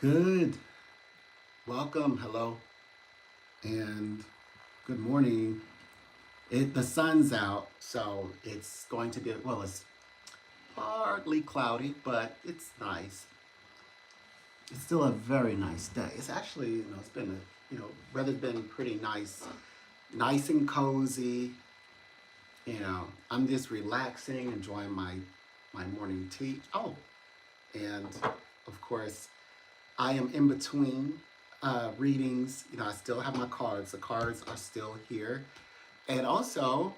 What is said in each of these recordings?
Good. Welcome. Hello. And good morning. The sun's out, so it's going to be it's partly cloudy, but it's nice. It's still a very nice day. It's actually, it's been weather's been pretty nice, nice and cozy. I'm just relaxing, enjoying my morning tea. Oh, and of course, I am in between readings. I still have my cards. The cards are still here. And also,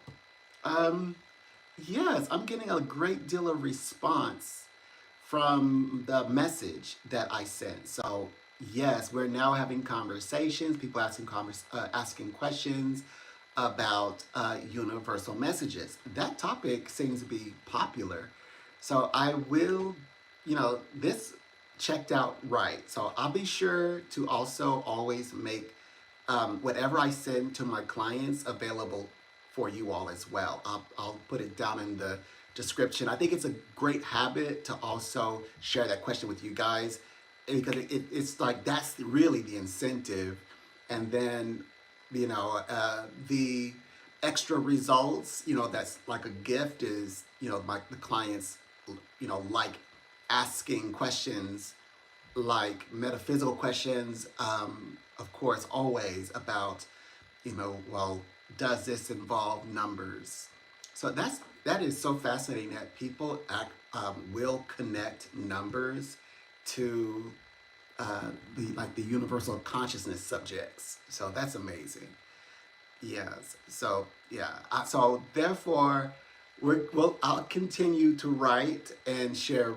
um, yes, I'm getting a great deal of response from the message that I sent. So, yes, we're now having conversations, people asking questions about universal messages. That topic seems to be popular. So I will, this checked out right. So I'll be sure to also always make whatever I send to my clients available for you all as well. I'll put it down in the description. I think it's a great habit to also share that question with you guys because it's like that's really the incentive. And then, the extra results, that's like a gift is, like the clients, like asking questions like metaphysical questions, of course, always about, well, does this involve numbers? So that is so fascinating that people will connect numbers to the universal consciousness subjects. So that's amazing. Yes. So yeah. So therefore, I'll continue to write and share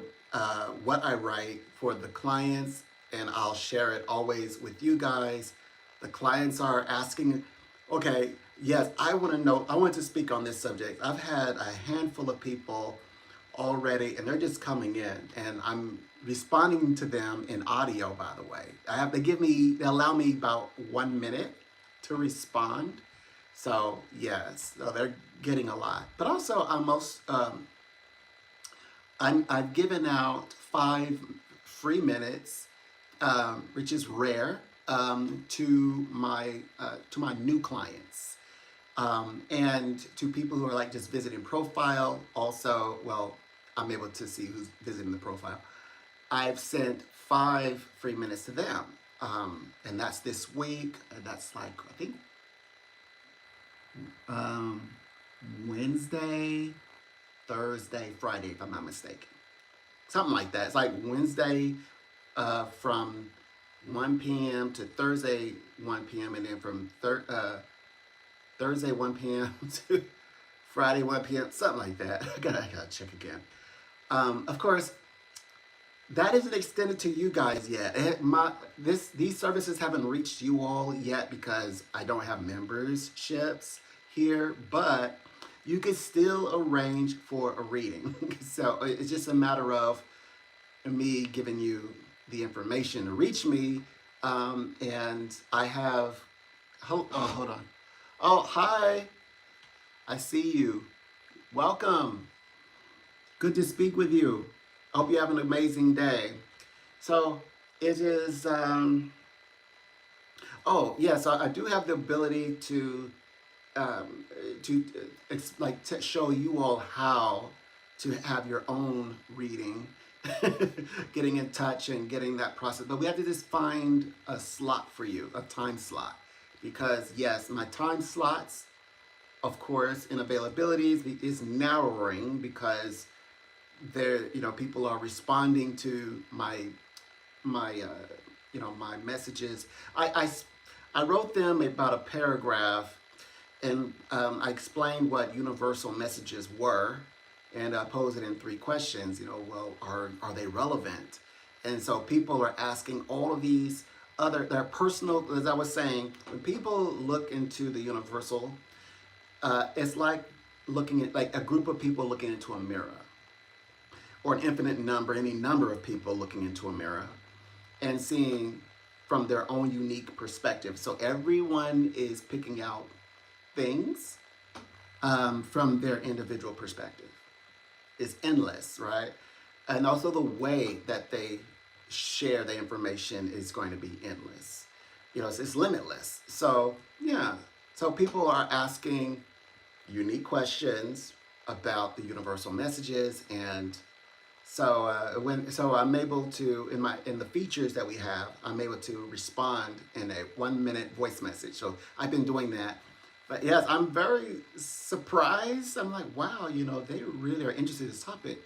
what I write for the clients, and I'll share it always with you guys. The clients are asking, okay, yes, I want to know. I want to speak on this subject. I've had a handful of people already, and they're just coming in, and I'm responding to them in audio. By the way, they allow me about 1 minute to respond. So yes, so they're getting a lot. But also, I've given out 5 free minutes, which is rare, to my new clients, and to people who are like just visiting profile. Also, well, I'm able to see who's visiting the profile. I've sent 5 free minutes to them, and that's this week. And that's like I think um, Wednesday, Thursday, Friday, if I'm not mistaken. Something like that. It's like Wednesday from 1 p.m. to Thursday 1 p.m. and then from Thursday 1 p.m. to Friday 1 p.m. Something like that. I gotta check again. Of course, that isn't extended to you guys yet. These services haven't reached you all yet because I don't have memberships here, but you can still arrange for a reading. So it's just a matter of me giving you the information to reach me. And I have, hold on. Oh, hi. I see you. Welcome. Good to speak with you. I hope you have an amazing day. So it is, oh, yes, I do have the ability um, to show you all how to have your own reading, getting in touch and getting that process. But we have to just find a slot for you, a time slot. Because yes, my time slots, of course, in availabilities is narrowing because people are responding to my messages. I wrote them about a paragraph, and I explained what universal messages were, and I posed it in 3 questions. Well, are they relevant? And so people are asking all of these their personal, as I was saying, when people look into the universal, it's like looking at like a group of people looking into a mirror, or an infinite number, any number of people looking into a mirror and seeing from their own unique perspective. So everyone is picking out things from their individual perspective. It's endless, right? And also the way that they share the information is going to be endless. It's limitless. So yeah, so people are asking unique questions about the universal messages, and so I'm able to in the features that we have, I'm able to respond in a 1 minute voice message. So I've been doing that. But yes, I'm very surprised. I'm like, wow, they really are interested in this topic.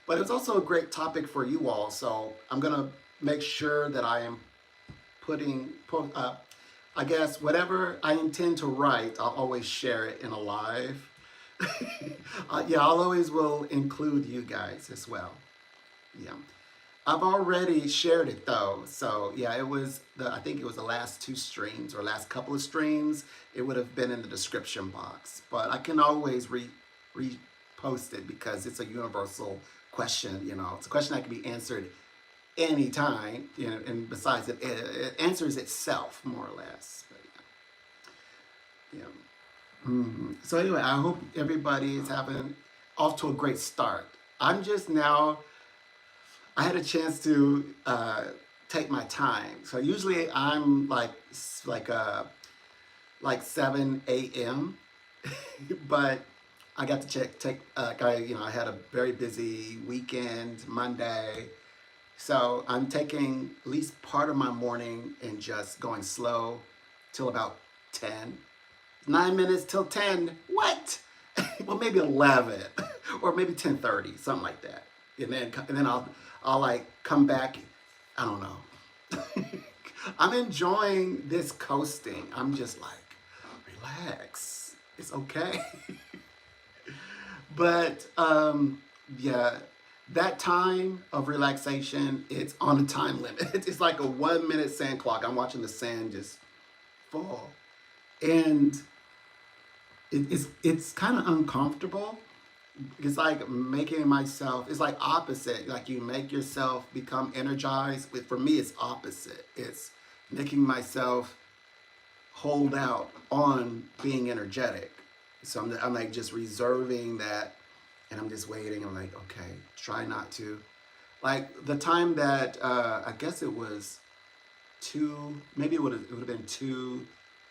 But it was also a great topic for you all. So I'm gonna make sure that I am I guess whatever I intend to write, I'll always share it in a live. Yeah, I'll always will include you guys as well. Yeah. I've already shared it though. So yeah, I think it was the last two streams or last couple of streams. It would have been in the description box. But I can always repost it because it's a universal question, It's a question that can be answered anytime, and besides it answers itself more or less. But yeah. So anyway, I hope everybody is having off to a great start. I'm just now I had a chance to take my time. So usually I'm like 7 a.m. but I got to I had a very busy weekend, Monday. So I'm taking at least part of my morning and just going slow till about 10. 9 minutes till 10. What? Well, maybe 11 or maybe 10:30, something like that. And then I'll like come back. I don't know. I'm enjoying this coasting. I'm just like, relax. It's okay. But yeah, that time of relaxation, it's on a time limit. It's like a 1 minute sand clock. I'm watching the sand just fall. And it's kind of uncomfortable. It's like making myself, it's like opposite. Like you make yourself become energized. But for me, it's opposite. It's making myself hold out on being energetic. So I'm like just reserving that, and I'm just waiting. I'm like, okay, try not to. Like the time that I guess it was maybe it would have been two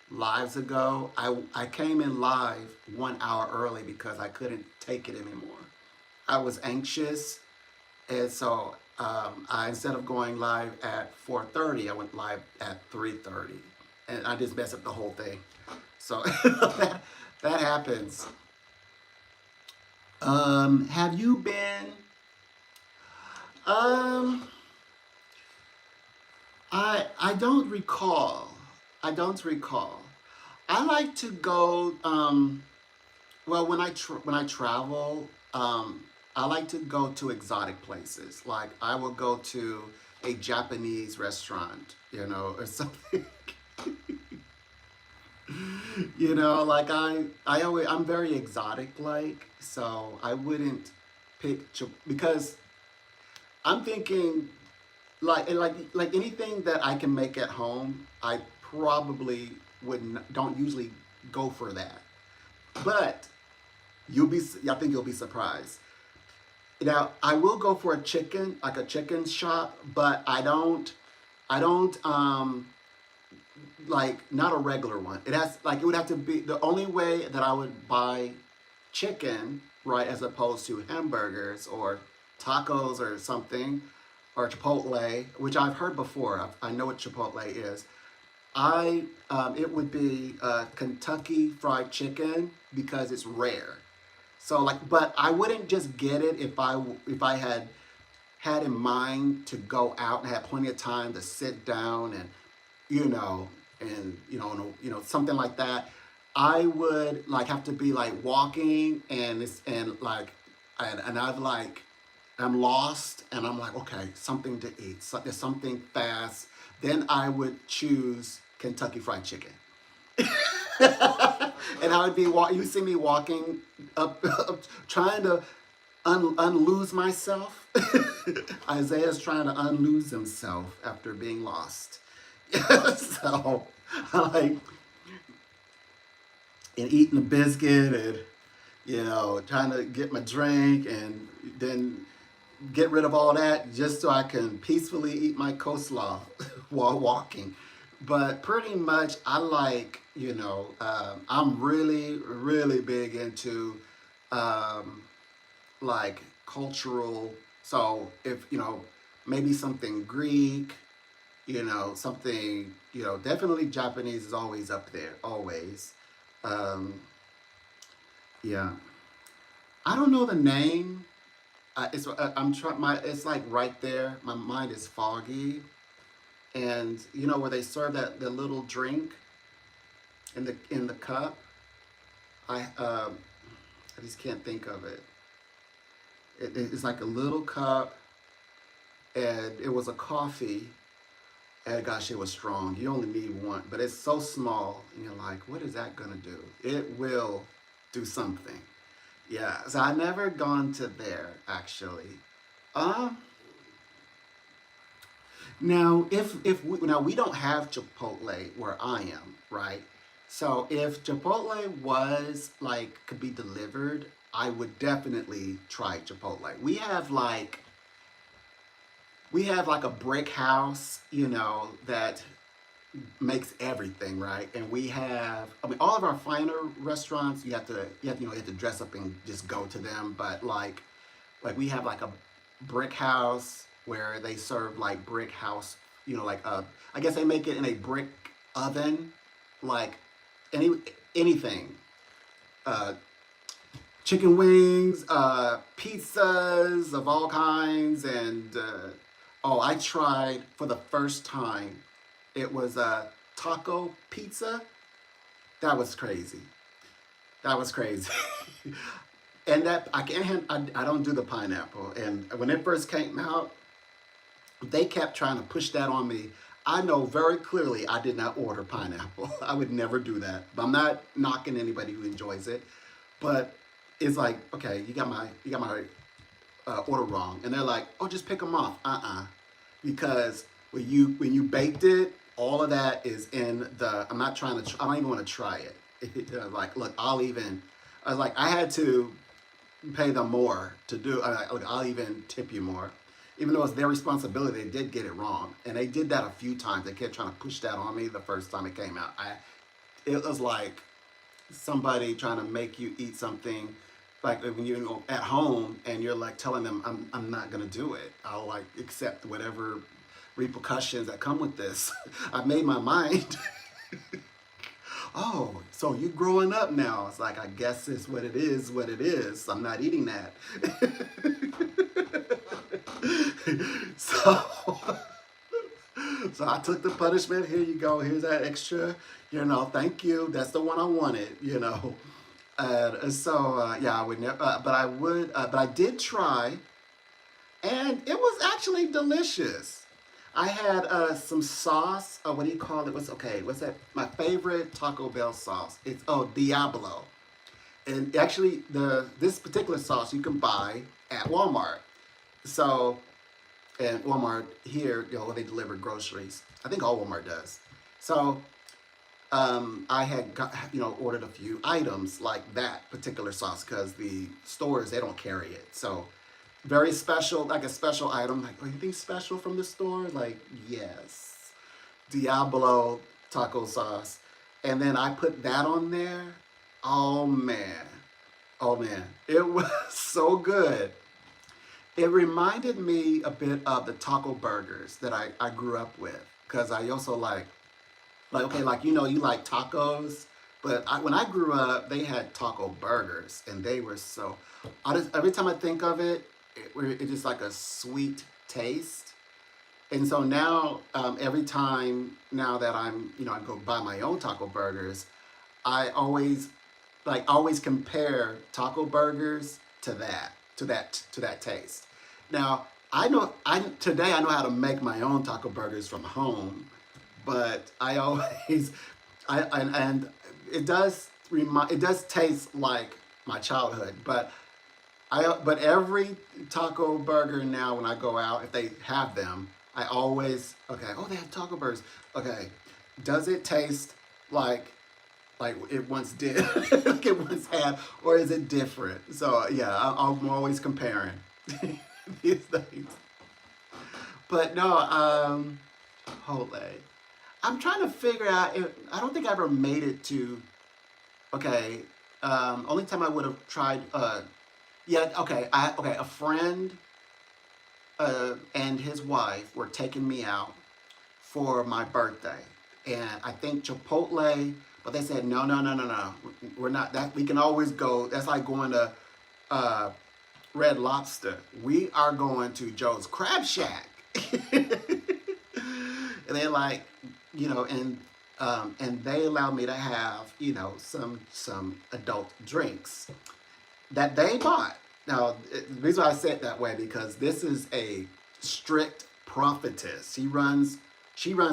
lives ago. I came in live 1 hour early because I couldn't take it anymore. I was anxious, and so I instead of going live at 4:30, I went live at 3:30, and I just messed up the whole thing. So that happens. Have you been? Um, I don't recall. I don't recall. I like to go. Well, when I travel, I like to go to exotic places. Like I will go to a Japanese restaurant, or something. Like I'm very exotic like, so I wouldn't pick because I'm thinking like anything that I can make at home, I probably don't usually go for that. But I think you'll be surprised. Now, I will go for a chicken, like a chicken shop, but I don't like not a regular one. It would have to be the only way that I would buy chicken, right, as opposed to hamburgers or tacos or something, or Chipotle, which I've heard before. I know what Chipotle is. It would be Kentucky Fried Chicken because it's rare. So but I wouldn't just get it if I had in mind to go out and had plenty of time to sit down and something like that. I would like have to be like walking and I've like I'm lost and I'm like, okay, something to eat. So there's something fast. Then I would choose Kentucky Fried Chicken. And I would be you see me walking up, trying to unlose myself. Isaiah's trying to unlose himself after being lost. So I like and eating a biscuit and trying to get my drink and then get rid of all that just so I can peacefully eat my coleslaw while walking. But pretty much, I like, I'm really, really big into um, like cultural. So if, maybe something Greek, something, definitely Japanese is always up there, always. Um, yeah. I don't know the name. I'm trying my it's like right there. My mind is foggy, and where they serve that the little drink in the cup. I just can't think of it. It's like a little cup, and it was a coffee. And gosh, it was strong. You only need one, but it's so small, and you're like, what is that gonna do? It will do something. Yeah. So I never gone to there actually. Um, Now, if we, now we don't have Chipotle where I am, right? So if Chipotle was like could be delivered, I would definitely try Chipotle. We have like a brick house, that makes everything, right? And we have, I mean, all of our finer restaurants, you have to dress up and just go to them. But like we have like a brick house where they serve like brick house, like I guess they make it in a brick oven, like any anything, uh, chicken wings, pizzas of all kinds, and oh, I tried for the first time. It was a taco pizza. That was crazy. That was crazy. And that I can't. I don't do the pineapple. And when it first came out, they kept trying to push that on me. I know very clearly I did not order pineapple. I would never do that. But I'm not knocking anybody who enjoys it. But it's like, okay, you got my order wrong, and they're like, oh, just pick them off. Because when you baked it, all of that is in the. I'm not trying to. I don't even want to try it. Like, look, I'll even. I was like, I had to pay them more to do. Look, I'll even tip you more, even though it's their responsibility. They did get it wrong, and they did that a few times. They kept trying to push that on me the first time it came out. It was like somebody trying to make you eat something like when you're at home and you're like telling them I'm not gonna do it. I'll like accept whatever repercussions that come with this. I've made my mind. Oh, so you growing up now. It's like I guess it's what it is. I'm not eating that. so so I took the punishment. Here you go. Here's that extra. Thank you. That's the one I wanted. Yeah, I would never, but I did try, and it was actually delicious. I had some sauce. What do you call it? What's that? My favorite Taco Bell sauce. It's Diablo, and actually this particular sauce you can buy at Walmart. So, and Walmart here, they deliver groceries. I think all Walmart does. So I had got, ordered a few items like that particular sauce because the stores they don't carry it. So very special, like a special item. Like, anything special from the store? Like, yes, Diablo taco sauce, and then I put that on there. Oh man, oh man, it was so good. It reminded me a bit of the taco burgers that I grew up with because I also like, okay, like you like tacos, but when I grew up, they had taco burgers, and they were so. Every time I think of it, it's just like a sweet taste. And so now, every time now that I go buy my own taco burgers, I always compare taco burgers to that taste. Now I know how to make my own taco burgers from home, but I always and it does taste like my childhood, but every taco burger now when I go out, if they have them, I always, okay, oh, they have taco burgers. Okay, does it taste like it once did, like it once had, or is it different? So yeah, I'm always comparing. these days. But no, Chipotle. I'm trying to figure out. If, I don't think I ever made it to. Okay, only time I would have tried. Yeah. Okay. Okay. A friend and his wife were taking me out for my birthday, and I think Chipotle. But they said no, no, no, no, no. We're not that. We can always go. That's like going to uh, Red Lobster. We are going to Joe's Crab Shack. And they're like, and they allow me to have, some adult drinks that they bought. Now, the reason why I said it that way because this is a strict prophetess. She runs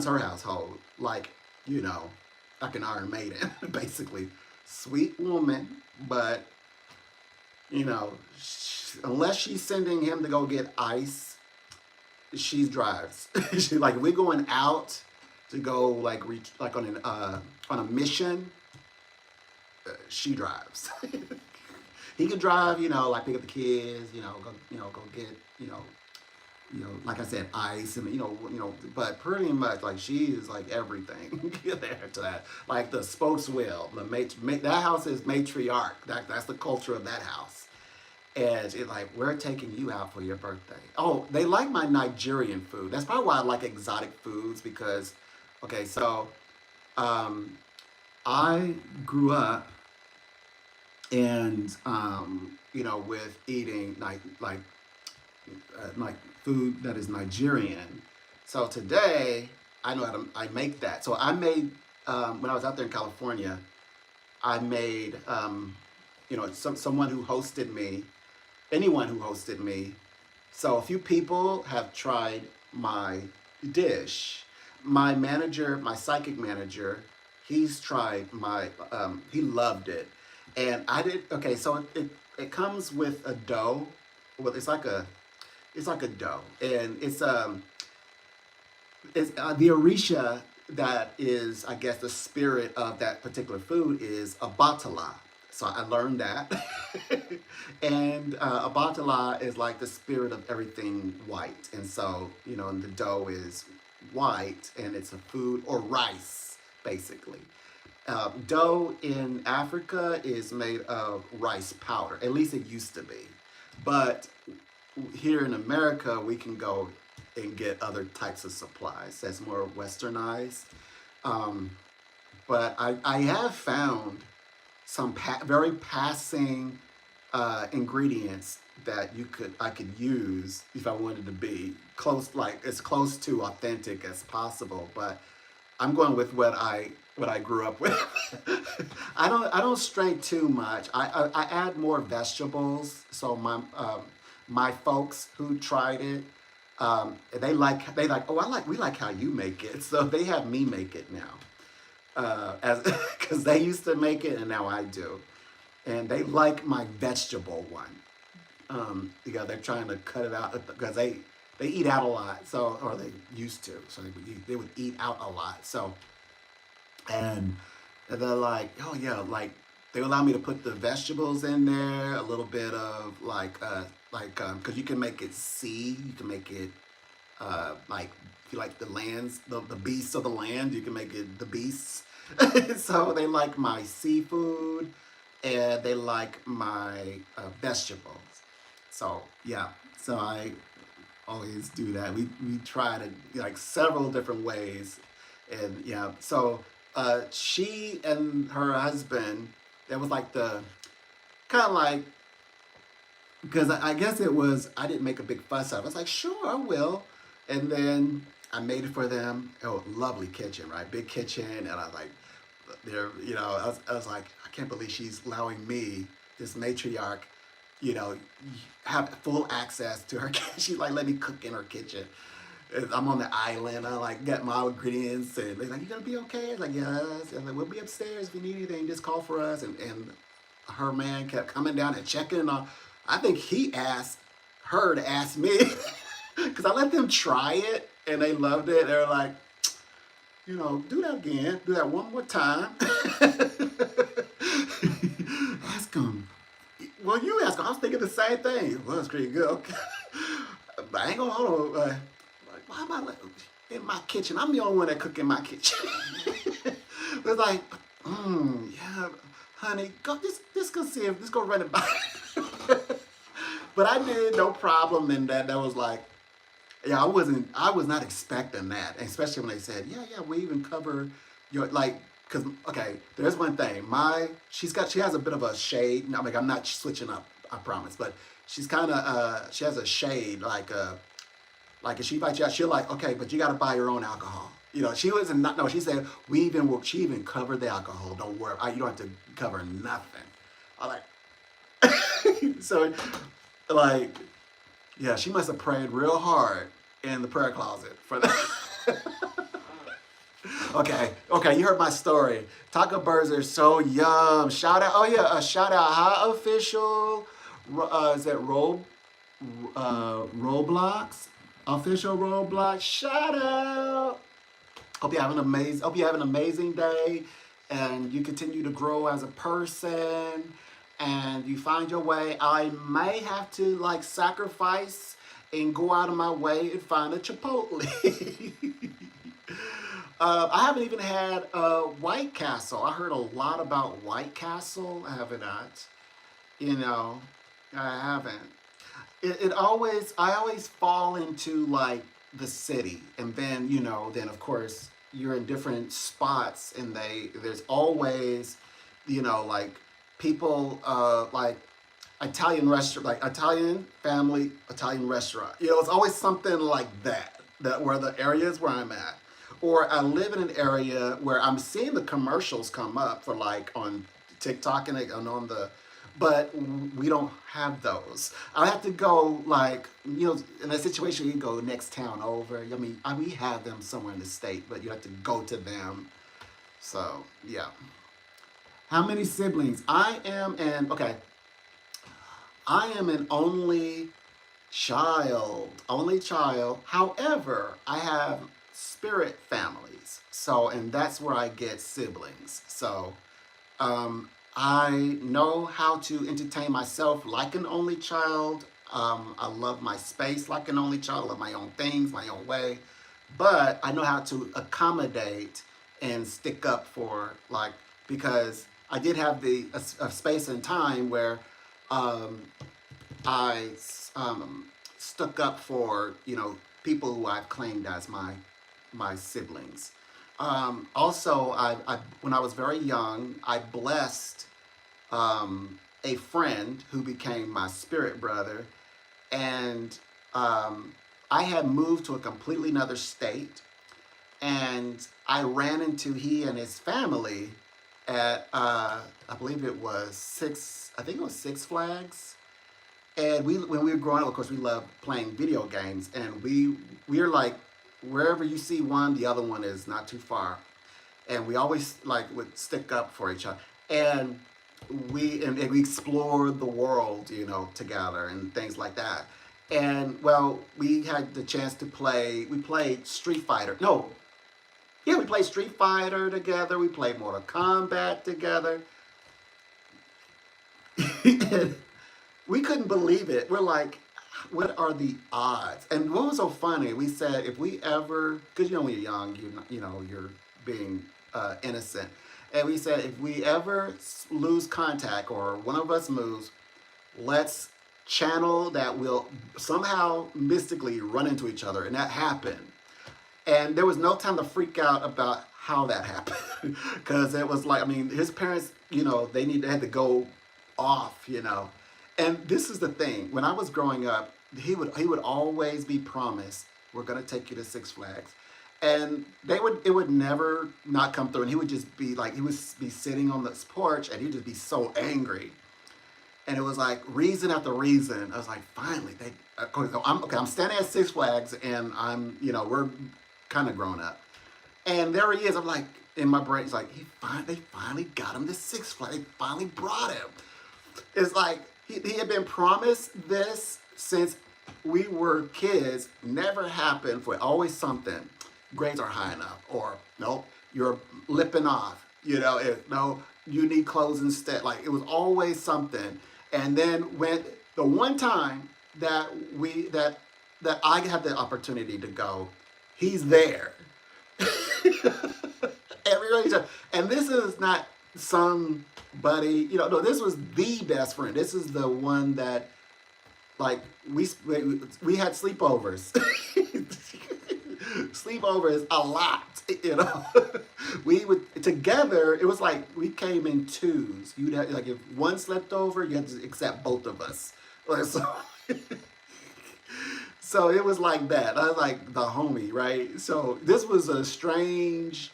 her household like, you know, like an Iron Maiden, basically. Sweet woman, but unless she's sending him to go get ice, she drives. She like we're going out to go like reach like on a mission. She drives. He could drive, like pick up the kids, go get, like I said, ice and but pretty much like she is like everything there to that. Like the spokeswheel, that house is matriarch. That's the culture of that house. And it's like, we're taking you out for your birthday. Oh, they like my Nigerian food. That's probably why I like exotic foods because, okay, so I grew up and, with eating like food that is Nigerian. So today, I know how to I make that. So I made, when I was out there in California, I made, someone who hosted me anyone who hosted me. So a few people have tried my dish. My manager, my psychic manager, he's tried he loved it. And I did, okay, so it comes with a dough. Well, it's like a dough. And it's the Orisha that is, I guess, the spirit of that particular food is a batala. So I learned that. And Abatala is like the spirit of everything white. And so, and the dough is white and it's a food or rice, basically. Dough in Africa is made of rice powder. At least it used to be. But here in America, we can go and get other types of supplies that's more westernized. But I have found some very passing ingredients that I could use if I wanted to be close, like as close to authentic as possible. But I'm going with what I grew up with. I don't stray too much. I add more vegetables. So my folks who tried it, they like we like how you make it. So they have me make it now, as because they used to make it and now I do, and they like my vegetable one. They're trying to cut it out because they eat out a lot, so or they used to, so they would eat out a lot. So and they're like, oh yeah, like they allow me to put the vegetables in there, a little bit of because you can make it you can make it like if you like the lands, the beasts of the land, you can make it the beasts. So they like my seafood and they like my vegetables. So yeah, so I always do that. We try to like several different ways, and yeah. So she and her husband, that was like the kind of like because I guess it was I didn't make a big fuss of it. I was like, sure, I will, and then I made it for them. Oh, lovely kitchen, right? Big kitchen, and I was like, I was like, I can't believe she's allowing me, this matriarch, have full access to her kitchen. She's like, let me cook in her kitchen. And I'm on the island. I like get my ingredients, and they're like, "You gonna be okay?" I was like, "Yes." And like, "We'll be upstairs if you need anything. Just call for us." And her man kept coming down and checking on. I think he asked her to ask me because I let them try it and they loved it. They're like, do that again. Do that one more time. Ask him. Well, you ask him. I was thinking the same thing. Well, it's pretty good. Okay. but I ain't gonna hold on. Like, why am I in my kitchen? I'm the only one that cook in my kitchen. It's like, yeah, honey, go just go see if just go run it by. But I did no problem, and that was like, yeah, I was not expecting that, especially when they said, yeah, we even cover your like, cause okay, there's one thing, she has a bit of a shade. I mean, I'm not switching up, I promise, but she's kind of she has a shade like if she invites you out, she'll like, okay, but you got to buy your own alcohol. You know, she wasn't not no. She said she even covered the alcohol. Don't worry, you don't have to cover nothing. I like so like yeah, she must have prayed real hard in the prayer closet for that. Okay, you heard my story. Taco burgers are so yum. Shout out, oh yeah, shout out High Official. Is that Roblox? Official Roblox. Shout out. Hope you have an amazing day, and you continue to grow as a person, and you find your way. I may have to like sacrifice and go out of my way and find a Chipotle. I haven't even had White Castle. I heard a lot about White Castle. I have not. You know, I haven't. I always fall into like the city, and then then of course you're in different spots, and there's always like people like Italian restaurant, like Italian family, Italian restaurant. It's always something like that where the areas where I'm at. Or I live in an area where I'm seeing the commercials come up for like on TikTok and on the, but we don't have those. I have to go like, in a situation you go next town over. I mean, we have them somewhere in the state, but you have to go to them. So yeah. How many siblings? I am an only child. However, I have spirit families. So, and that's where I get siblings. So, I know how to entertain myself like an only child. I love my space like an only child. I love my own things, my own way. But I know how to accommodate and stick up for because I did have a space and time where I stuck up for people who I've claimed as my siblings. Also, when I was very young, I blessed a friend who became my spirit brother, and I had moved to a completely another state, and I ran into he and his family at I believe it was Six Flags. And when we were growing up, of course, we loved playing video games, and we're like, wherever you see one, the other one is not too far, and we always would stick up for each other, and we explored the world, together and things like that. And well, we had the chance to play. We played Street Fighter. No, yeah, we played Street Fighter together. We played Mortal Kombat together. And we couldn't believe it. We're like, what are the odds? And what was so funny, we said if we ever, because when you're young, you're being innocent. And we said if we ever lose contact or one of us moves, let's channel that we'll somehow mystically run into each other. And that happened. And there was no time to freak out about how that happened. Because it was like, I mean, his parents, they had to go off, And this is the thing. When I was growing up, he would always be promised, we're gonna take you to Six Flags. And it would never not come through. And he would just be like, he would be sitting on this porch and he'd just be so angry. And it was like reason after reason. I was like, finally, I'm standing at Six Flags and we're kind of grown up. And there he is. I'm like, in my brain, it's like, they finally got him to Six Flags. They finally brought him. It's like, he had been promised this since we were kids. Never happened for always something. Grades are high enough, or nope, you're lipping off. No, you need clothes instead. Like it was always something. And then when the one time that that I had the opportunity to go, he's there. Everybody, and this is not somebody, no, this was the best friend. This is the one that, like, we had sleepovers. Sleepovers a lot. We would together. It was like we came in twos. You'd have, like, if one slept over, you had to accept both of us. Like, so it was like that. I was like the homie, right? So this was a strange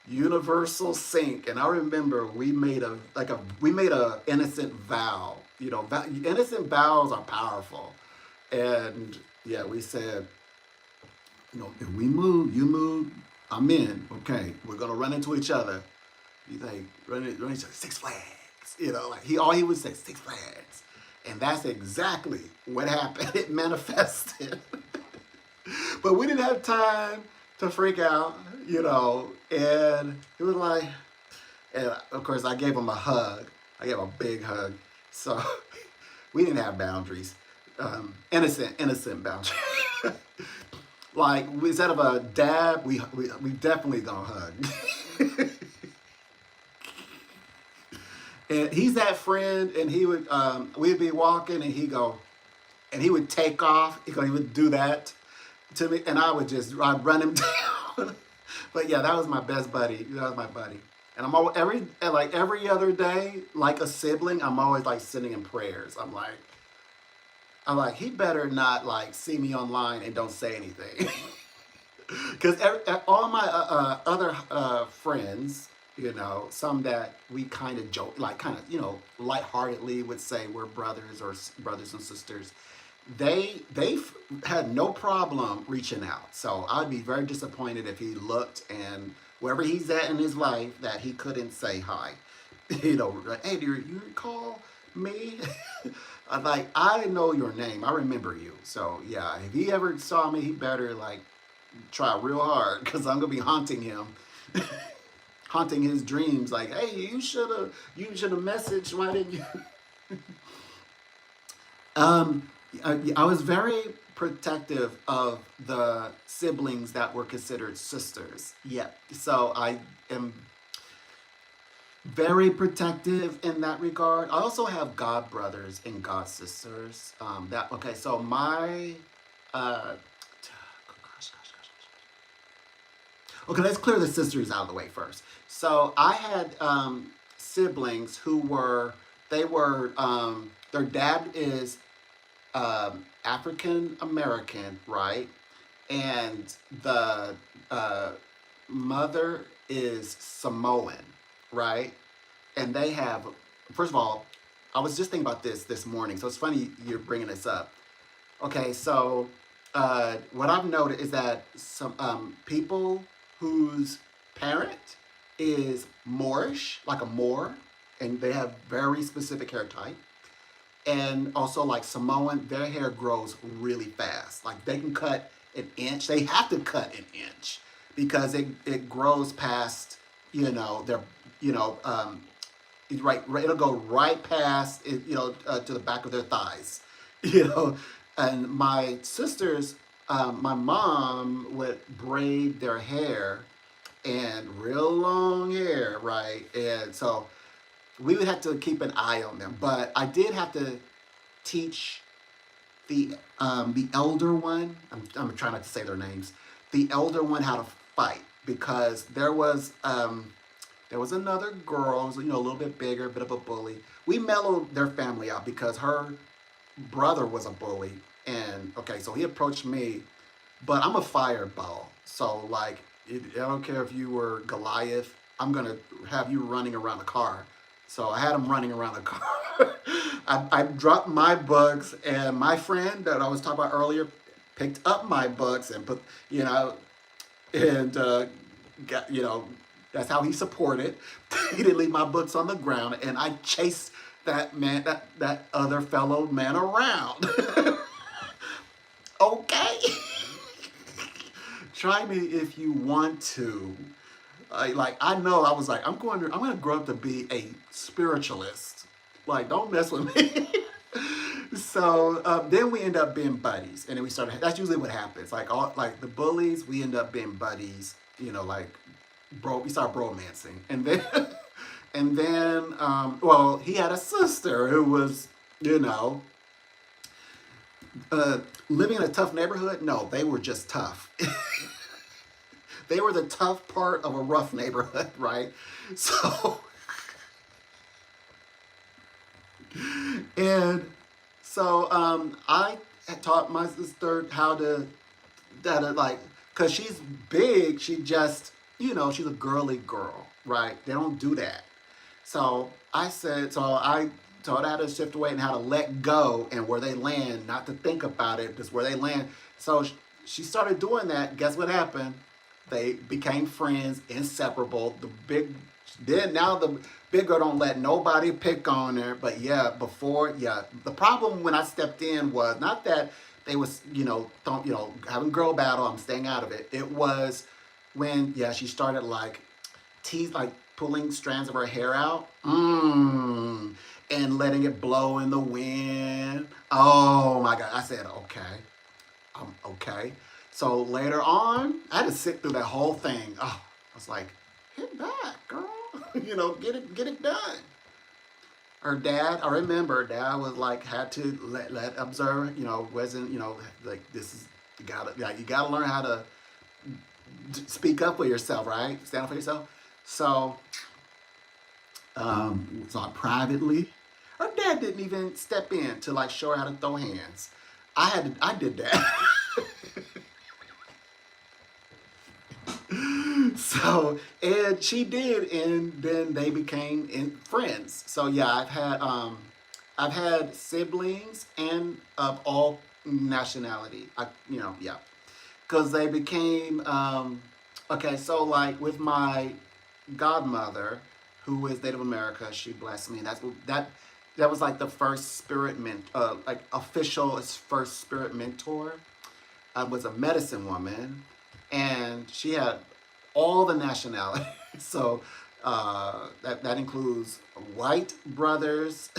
universal sync, and I remember we made a innocent vow. Innocent vows are powerful, and yeah, we said, if we move, you move, I'm in. Okay, we're gonna run into each other. You think run into each other, Six Flags. Like all he would say, Six Flags, and that's exactly what happened. It manifested, but we didn't have time to freak out, and it was like, and of course I gave him a hug. I gave him a big hug. So we didn't have boundaries, innocent boundaries. Like, instead of a dab, we definitely gonna hug. And he's that friend, and he would we'd be walking, and he would take off. He would do that to me, and I'd run him down. But yeah, that was my best buddy. That was my buddy. And I'm always every other day, like a sibling, I'm always like sending him prayers. I'm like, he better not like see me online and don't say anything. Because all my other friends, some that we kind of joke, like lightheartedly would say we're brothers or brothers and sisters. They've had no problem reaching out. So I'd be very disappointed if he looked and wherever he's at in his life that he couldn't say hi. Like, hey, do you recall me? I'm like, I know your name. I remember you. So yeah, if he ever saw me, he better like try real hard because I'm gonna be haunting him, haunting his dreams. Like, hey, you should have messaged. Why didn't you? I was very protective of the siblings that were considered sisters. Yeah, so I am very protective in that regard. I also have god brothers and god sisters. So my okay, let's clear the sisters out of the way first. So I had siblings who their dad is African American, right? And the mother is Samoan, right? And they have, first of all, I was just thinking about this morning, so it's funny you're bringing this up. Okay, so what I've noted is that some people whose parent is Moorish, like a Moor, and they have very specific hair type. And also like Samoan, their hair grows really fast. Like they can cut an inch. They have to cut an inch because it grows past, their, right, it'll go right past it, to the back of their thighs, And my sisters, my mom would braid their hair and real long hair, right? And so we would have to keep an eye on them. But I did have to teach the elder one. I'm trying not to say their names. The elder one how to fight because there was another girl, who was, a little bit bigger, bit of a bully. We mellowed their family out because her brother was a bully, and okay, so he approached me, but I'm a fireball. So like, I don't care if you were Goliath. I'm gonna have you running around the car. So I had him running around the car. I dropped my books, and my friend that I was talking about earlier picked up my books and put, and got, that's how he supported. He didn't leave my books on the ground, and I chased that man, that other fellow man around. Okay. Try me if you want to. I was like, I'm gonna grow up to be a spiritualist. Like, don't mess with me. So then we end up being buddies, and then we started. That's usually what happens. Like all like the bullies, we end up being buddies. You know, like bro, we start bromancing, and then and then well, he had a sister who was you know uh, living in a tough neighborhood. No, they were just tough. They were the tough part of a rough neighborhood, right? So and so I had taught my sister how to like, cause she's big. She just, you know, she's a girly girl, right? They don't do that. So I taught her how to shift away and how to let go and where they land, not to think about it, just where they land. So she started doing that. Guess what happened? They became friends, inseparable. The big then now the big girl don't let nobody pick on her. But yeah, before yeah, the problem when I stepped in was not that they was don't having girl battle. I'm staying out of it. It was when yeah she started like tease like pulling strands of her hair out. And letting it blow in the wind. Oh my God. I said, okay. Okay. So later on, I had to sit through that whole thing. Oh, I was like, hit back, girl. Get it done. Her dad, I remember her dad was like, had to let observe, wasn't, like this is, you gotta learn how to speak up for yourself, right? Stand up for yourself. So, so I privately, her dad didn't even step in to like show her how to throw hands. I did that. So and she did, and then they became friends. So yeah, I've had siblings and of all nationality. Yeah, because they became okay. So like with my godmother, who is Native America, she blessed me. That was like the first like official first spirit mentor. I was a medicine woman, and she had all the nationalities. So that includes white brothers.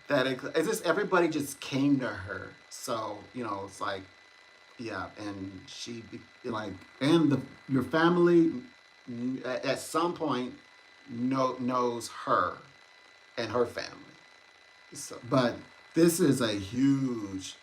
It's just everybody just came to her. So it's like yeah, and like your family at some point knows her and her family. So, but this is a huge